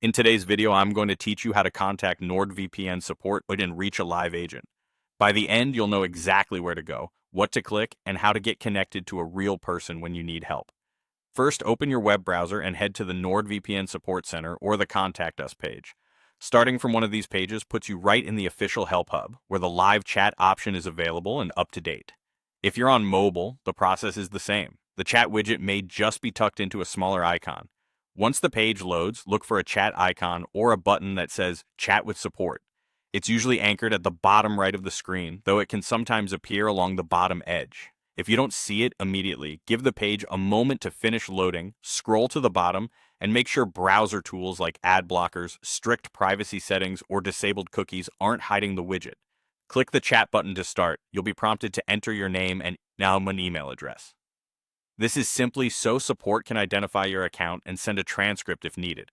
In today's video, I'm going to teach you how to contact NordVPN support and reach a live agent. By the end, you'll know exactly where to go, what to click, and how to get connected to a real person when you need help. First, open your web browser and head to the NordVPN Support Center or the Contact Us page. Starting from one of these pages puts you right in the official Help Hub, where the live chat option is available and up to date. If you're on mobile, the process is the same. The chat widget may just be tucked into a smaller icon. Once the page loads, look for a chat icon or a button that says Chat with Support. It's usually anchored at the bottom right of the screen, though it can sometimes appear along the bottom edge. If you don't see it immediately, give the page a moment to finish loading, scroll to the bottom, and make sure browser tools like ad blockers, strict privacy settings, or disabled cookies aren't hiding the widget. Click the chat button to start. You'll be prompted to enter your name and now an email address. This is simply so support can identify your account and send a transcript if needed.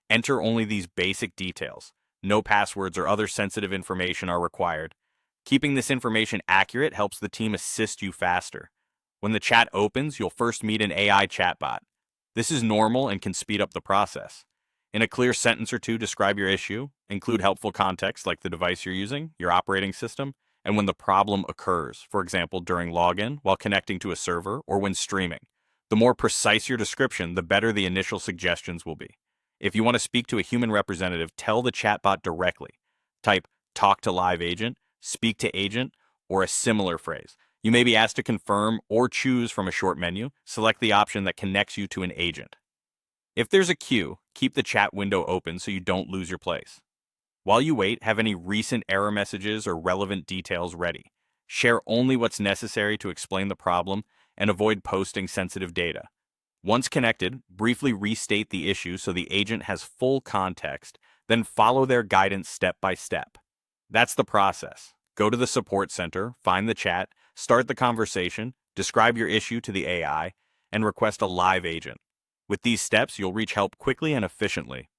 Enter only these basic details. No passwords or other sensitive information are required. Keeping this information accurate helps the team assist you faster. When the chat opens, you'll first meet an AI chatbot. This is normal and can speed up the process. In a clear sentence or two, describe your issue, include helpful context like the device you're using, your operating system, and when the problem occurs, for example, during login, while connecting to a server, or when streaming. The more precise your description, the better the initial suggestions will be. If you want to speak to a human representative, tell the chatbot directly. Type talk to live agent, speak to agent, or a similar phrase. You may be asked to confirm or choose from a short menu. Select the option that connects you to an agent. If there's a queue, keep the chat window open so you don't lose your place. While you wait, have any recent error messages or relevant details ready. Share only what's necessary to explain the problem and avoid posting sensitive data. Once connected, briefly restate the issue so the agent has full context, then follow their guidance step by step. That's the process. Go to the support center, find the chat, start the conversation, describe your issue to the AI, and request a live agent. With these steps, you'll reach help quickly and efficiently.